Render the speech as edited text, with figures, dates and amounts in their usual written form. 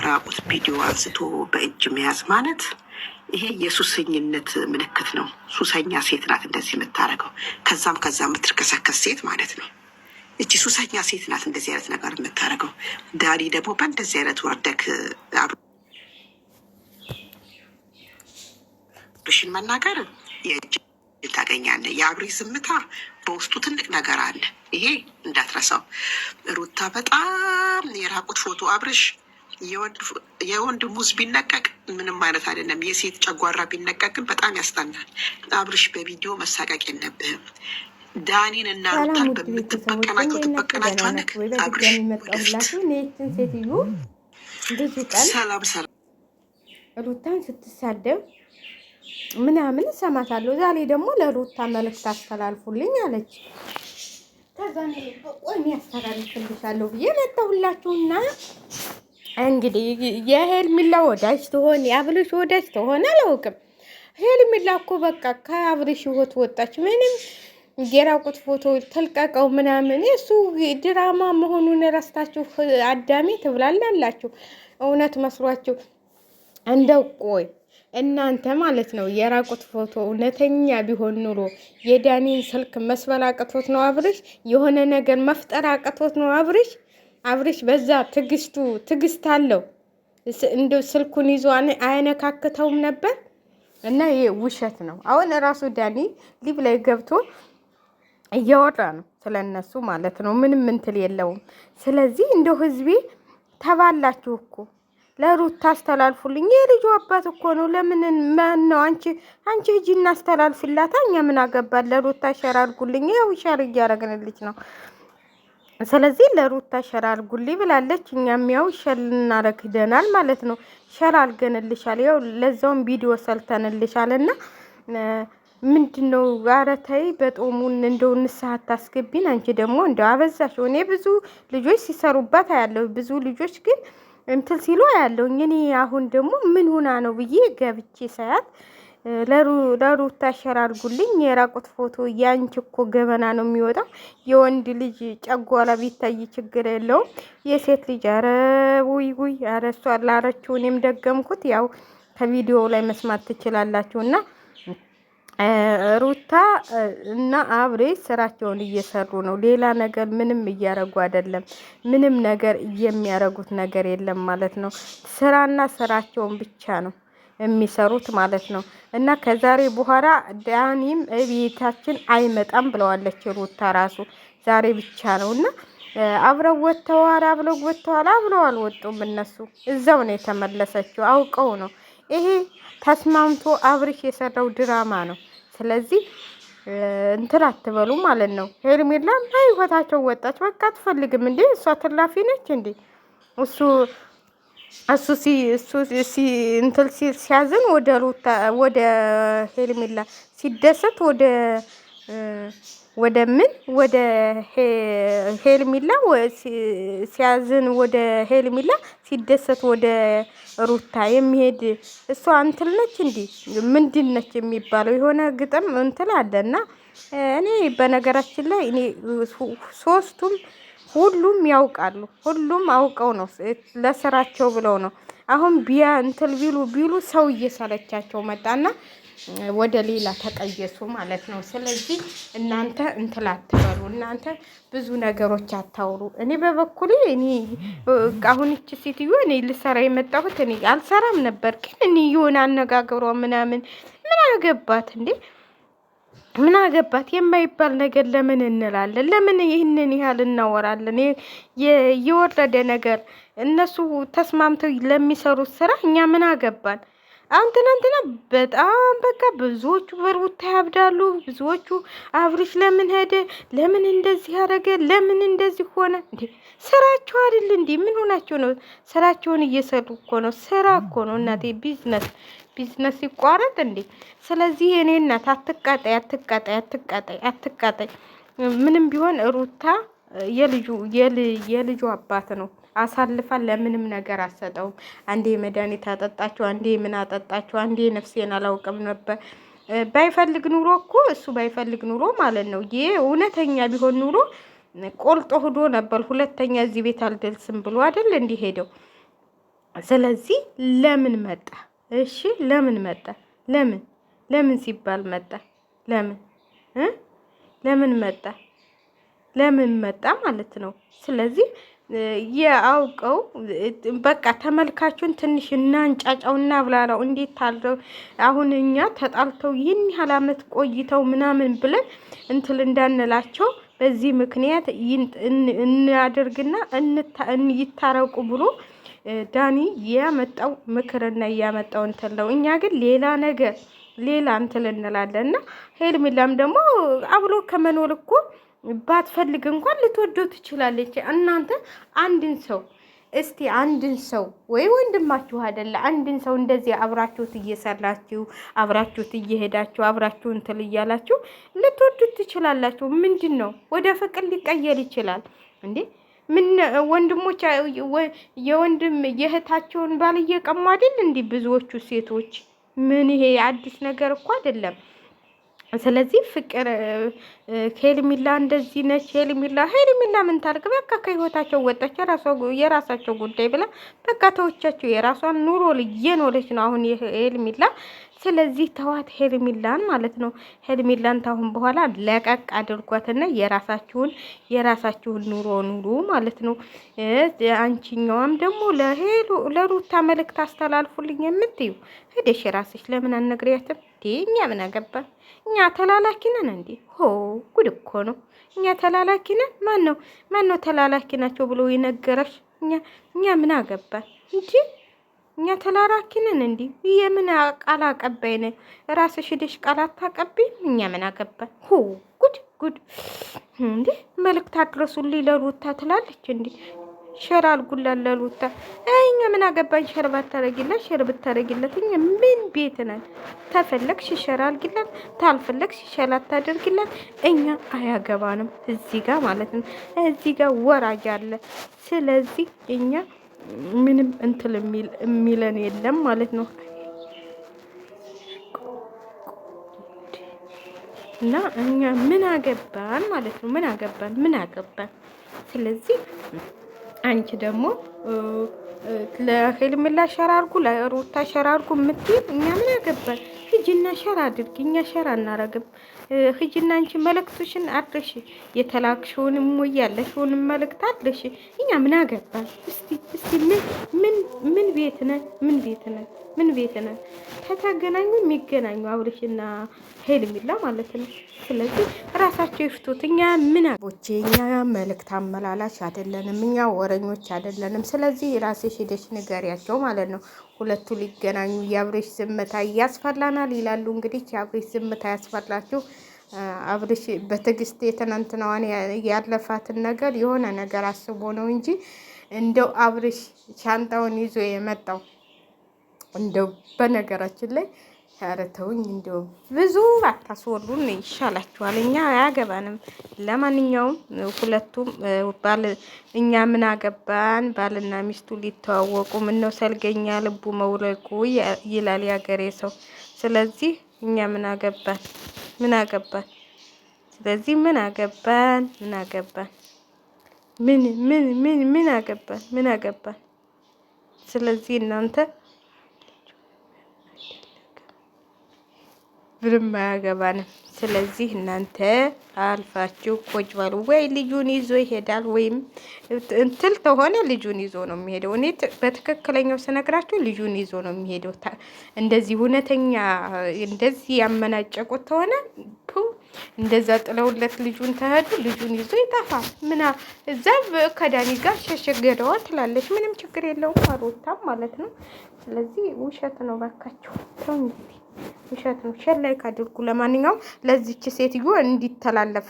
የራቁት ቪዲዮ አንስቶ በእጅ መያዝ ማለት ይሄ የሱሰኝነት ምልክት ነው። ሱሰኛ ሴት ናት እንደዚህ የምታደርገው። ከዛም የምትርከሰከስ ሴት ማለት ነው። እቺ ሱሰኛ ሴት ናት እንደዚህ አይነት ነገር የምታደርገው። ዳኒ ደግሞ በእንደዚህ አይነት ወርደክ አብርሽን መናገር የእጅ ታገኛለህ። የአብሪ ዝምታ በውስጡ ትልቅ ነገር አለ። ይሄ እንዳትረሳው። ሩታ በጣም የራቁት ፎቶ አብርሽ የወንድ ሙዝ ቢነቀቅ ምንም አይነት አይደለም። የሴት ጨጓራ ቢነቀቅ ግን በጣም ያስጠናል። አብርሽ በቪዲዮ መሳቀቅ የለብህም። ዳኒን እና ሩታን በምትበቀናቸው ትበቀናቸዋለህ። አብርሽ ሰላም ሩታን ስትሳደብ ምናምን እሰማታለሁ። ዛሬ ደግሞ ለሩታ መልእክት አስተላልፉልኝ አለች። ከዛ ቆይ ያስተላልፍልሻለሁ ብዬ መጣሁላችሁና እንግዲህ የሄርሜላ ወዳጅ ትሆን የአብርሽ ወዳጅ ትሆን አላውቅም። ሄርሜላ እኮ በቃ ከአብርሽ ህይወት ወጣች። ምንም የራቁት ፎቶ ተልቀቀው ምናምን እሱ ድራማ መሆኑን ረስታችሁ አዳሜ ትብላላላችሁ። እውነት መስሏችሁ እንደው ቆይ እናንተ ማለት ነው የራቁት ፎቶ እውነተኛ ቢሆን ኑሮ የዳኒን ስልክ መስበር አቅቶት ነው አብርሽ? የሆነ ነገር መፍጠር አቅቶት ነው አብርሽ? አብርሽ በዛ ትግስት አለው። እንደው ስልኩን ይዞ አያነካክተውም ነበር። እና ይሄ ውሸት ነው። አሁን ራሱ ዳኒ ሊብ ላይ ገብቶ እያወራ ነው ስለነሱ ማለት ነው። ምንም እንትን የለውም። ስለዚህ እንደው ህዝቤ ተባላችሁ እኮ ለሩት ታስተላልፉልኝ። የልጁ አባት እኮ ነው። ለምን ማን ነው? አንቺ ሂጂ እናስተላልፍላታ። እኛ ምን አገባን? ለሩት ሸር አድርጉልኝ። ያው ሸር እያደረግንልሽ ነው። ስለዚህ ለሩት ሸር አድርጉልኝ ብላለች። እኛም ያው ሸር ልናደርግ ሂደናል ማለት ነው። ሸር አድርገንልሻል። ያው ለዛውም ቪዲዮ ሰርተንልሻልና ምንድነው? ኧረ ተይ በጦሙን እንደው ንስሐ ታስገቢን። አንቺ ደግሞ እንደው አበዛሽው። እኔ ብዙ ልጆች ሲሰሩባት ያለው ብዙ ልጆች ግን እንትን ሲሉ ያለው እኔ አሁን ደግሞ ምን ሆና ነው ብዬ ገብቼ ሳያት ለሩታ ሸር አድርጉልኝ። የራቁት ፎቶ ያንቺ እኮ ገበና ነው የሚወጣው። የወንድ ልጅ ጨጓራ ቢታይ ችግር የለውም። የሴት ልጅ ኧረ ውይ ኧረ እሷ ላረችው እኔም ደገምኩት። ያው ከቪዲዮ ላይ መስማት ትችላላችሁና ሩታ እና አብርሽ ስራቸውን እየሰሩ ነው። ሌላ ነገር ምንም እያረጉ አይደለም። ምንም ነገር የሚያረጉት ነገር የለም ማለት ነው። ስራና ስራቸውን ብቻ ነው የሚሰሩት ማለት ነው። እና ከዛሬ በኋላ ዳኒም ቤታችን አይመጣም ብለዋለች ሩታ ራሱ ዛሬ ብቻ ነው። እና አብረው ወጥተዋል አብረው አልወጡም። እነሱ እዛው ነው የተመለሰችው። አውቀው ነው። ይሄ ተስማምቶ አብርሽ የሰራው ድራማ ነው። ስለዚህ እንትን አትበሉ ማለት ነው። ሄርሜላ ህይወታቸው ወጣች። በቃ አትፈልግም እንዴ? እሷ ትላፊ ነች እንዴ? እሱ እንትን ሲያዝን ወደ ሄርሜላ ሲደሰት ወደ ሄርሜላ ሲያዝን ወደ ሄርሜላ ሲደሰት ወደ ሩታ የሚሄድ እሷ እንትን ነች እንዲ ምንድን ነች የሚባለው? የሆነ ግጥም እንትን አለና እኔ በነገራችን ላይ እኔ ሁሉም ያውቃሉ። ሁሉም አውቀው ነው ለስራቸው ብለው ነው። አሁን እንትን ቢሉ ሰው እየሰለቻቸው መጣና ወደ ሌላ ተቀየሱ ማለት ነው። ስለዚህ እናንተ እንትን አትበሉ። እናንተ ብዙ ነገሮች አታውሩ። እኔ በበኩሌ አሁን እቺ ሴትዮ እኔ ልሰራ የመጣሁት እኔ አልሰራም ነበር፣ ግን እኔ የሆነ አነጋገሯ ምናምን ምን አገባት እንዴ? ምን አገባት? የማይባል ነገር ለምን እንላለን? ለምን ይህንን ያህል እናወራለን? የወረደ ነገር እነሱ ተስማምተው ለሚሰሩት ስራ እኛ ምን አገባን? አሁን ትናንትና በጣም በቃ ብዙዎቹ በሩታ ያብዳሉ። ብዙዎቹ አብርሽ ለምን ሄደ? ለምን እንደዚህ ያደረገ? ለምን እንደዚህ ሆነ? እንዴ ስራቸው አይደል እንዴ? ምን ሆናቸው ነው? ስራቸውን እየሰሩ እኮ ነው። ስራ እኮ ነው እናቴ። ቢዝነስ ይቋረጥ እንዴ? ስለዚህ እኔ እናት አትቃጣይ። ምንም ቢሆን ሩታ የልጁ አባት ነው። አሳልፋን ለምንም ነገር አሰጠውም። አንዴ መድኃኒት አጠጣቸው፣ አንዴ ምን አጠጣቸው፣ አንዴ ነፍሴን አላውቅም ነበር። ባይፈልግ ኑሮ እኮ እሱ ባይፈልግ ኑሮ ማለት ነው። ይሄ እውነተኛ ቢሆን ኑሮ ቆልጦ ሂዶ ነበር። ሁለተኛ እዚህ ቤት አልደርስም ብሎ አይደል እንዲህ ሄደው ስለዚህ ለምን መጣ? እሺ ለምን መጣ? ለምን ሲባል መጣ? ለምን መጣ? ለምን መጣ ማለት ነው። ስለዚህ የአውቀው በቃ ተመልካቹን ትንሽ እናንጫጫው እና ብላላው እንዴት ታለው አሁን እኛ ተጣልተው ይህን ያህል ዓመት ቆይተው ምናምን ብለን እንትል እንዳንላቸው በዚህ ምክንያት እናደርግና ይታረቁ ብሎ ዳኒ ያመጣው ምክርና ያመጣው እንትን ነው። እኛ ግን ሌላ ነገር ሌላ እንትን እንላለን እና ሄርሜላም ደግሞ አብሎ ከመኖር እኮ ባትፈልግ እንኳን ልትወደው ትችላለች። እናንተ አንድን ሰው ወይ ወንድማችሁ አይደለ አንድን ሰው እንደዚህ አብራችሁት እየሰራችሁ አብራችሁት እየሄዳችሁ አብራችሁ እንትን እያላችሁ ልትወዱት ትችላላችሁ። ምንድን ነው ወደ ፍቅር ሊቀየር ይችላል እንዴ? ምን ወንድሞች የወንድም የእህታቸውን ባል እየቀሙ አይደል እንዲህ ብዙዎቹ ሴቶች። ምን ይሄ አዲስ ነገር እኮ አይደለም። ስለዚህ ፍቅር ሄርሜላ እንደዚህ ነች። ሄርሜላ ምን ታርግ? በቃ ከህይወታቸው ወጣች። የራሳቸው ጉዳይ ብላ በቃ ተወቻቸው። የራሷን ኑሮ እየኖረች ነው አሁን ሄርሜላ። ስለዚህ ተዋት ሄርሜላን ማለት ነው። ሄርሜላን ታሁን በኋላ ለቀቅ አድርጓትና የራሳችሁን ኑሮ ኑሩ ማለት ነው። አንቺኛዋም ደግሞ ለሩታ መልእክት አስተላልፉልኝ የምትዩ ሄደሽ ራስሽ ለምን አነግሪያትም? እኛ ምን አገባን? እኛ ተላላኪ ነን እንዴ? ሆ ጉድ እኮ ነው። እኛ ተላላኪ ነን? ማን ነው ተላላኪ ናቸው ብሎ የነገረሽ? እኛ ምን አገባን እንጂ እኛ ተላላኪ ነን እንዴ? የምን ቃል አቀባይ ነን? ራስሽ ሄደሽ ቃል አታቀቢም? እኛ ምን አገባን? ሆ ጉድ እንዴ! መልእክት አድረሱልኝ ለሩታ ትላለች እንዴ? ሸር አልጉላት ለሩታ። እኛ ምን አገባኝ? ሸር ባታረጊላት ሸር ብታረጊላት እኛ ምን ቤት ነን? ተፈለግሽ ሸር አልጊላት፣ ታልፈለግሽ ሸር አታደርጊላት። እኛ አያገባንም እዚህ ጋር ማለት ነው። እዚህ ጋር ወራጅ አለ። ስለዚህ እኛ ምንም እንትን የሚለን የለም ማለት ነው። እና እኛ ምን አገባን ማለት ነው። ምን አገባን? ስለዚህ አንቺ ደግሞ ለሄርሜላ ሸር አድርጉ ለሩታ ሸር አድርጉ የምትይው እኛ ምን አገባን? ሂጂና ሸር አድርጊ። እኛ ሸር አናረግም። ሂጂና አንቺ መልእክቱሽን አድርሽ፣ የተላክሽውንም ወይ ያለሽውንም መልእክት አድርሽ። እኛ ምን አገባን? እስቲ ምን ቤት ነን? ከተገናኙ የሚገናኙ አብርሽና ሄርሜላ ማለት ነው። ስለዚህ ራሳቸው ይፍቱት። እኛ ምን አቦቼ እኛ መልእክት አመላላሽ አይደለንም። እኛ ወረኞች አይደለንም። ስለዚህ ራስሽ ሄደሽ ንገሪያቸው ማለት ነው። ሁለቱ ሊገናኙ የአብርሽ ዝምታ ያስፈላናል ይላሉ። እንግዲህ የአብርሽ ዝምታ ያስፈላችሁ። አብርሽ በትዕግስት የትናንትናዋን ያለፋትን ነገር የሆነ ነገር አስቦ ነው እንጂ እንደው አብርሽ ሻንጣውን ይዞ የመጣው እንደው በነገራችን ላይ ያረተውኝ እንደው ብዙ አታስወሩን ይሻላችኋል። እኛ አያገባንም። ለማንኛውም ሁለቱም እኛ ምን አገባን? ባልና ሚስቱ ሊተዋወቁ ምነው ሰልገኛ ልቡ መውለቁ ይላል ያገሬ ሰው። ስለዚህ እኛ ምን አገባን? ስለዚህ ምን አገባን? ምን አገባን? ስለዚህ እናንተ ምንም አያገባንም። ስለዚህ እናንተ አልፋችሁ ቁጭ በሉ። ወይ ልጁን ይዞ ይሄዳል ወይም እንትል ተሆነ ልጁን ይዞ ነው የሚሄደው። እኔ በትክክለኛው ስነግራችሁ ልጁን ይዞ ነው የሚሄደው። እንደዚህ እውነተኛ እንደዚህ ያመናጨቁት ተሆነ እንደዛ ጥለውለት ልጁን ተሄዱ፣ ልጁን ይዞ ይጠፋል። እዛ ከዳኒ ጋር ሸሸገደዋ ትላለች። ምንም ችግር የለውም ሩታም ማለት ነው። ስለዚህ ውሸት ነው ባካችሁ። ተው እንግዲህ ውሸት ነው። ሸር ላይክ አድርጉ። ለማንኛውም ለዚች ሴትዮ እንዲተላለፍ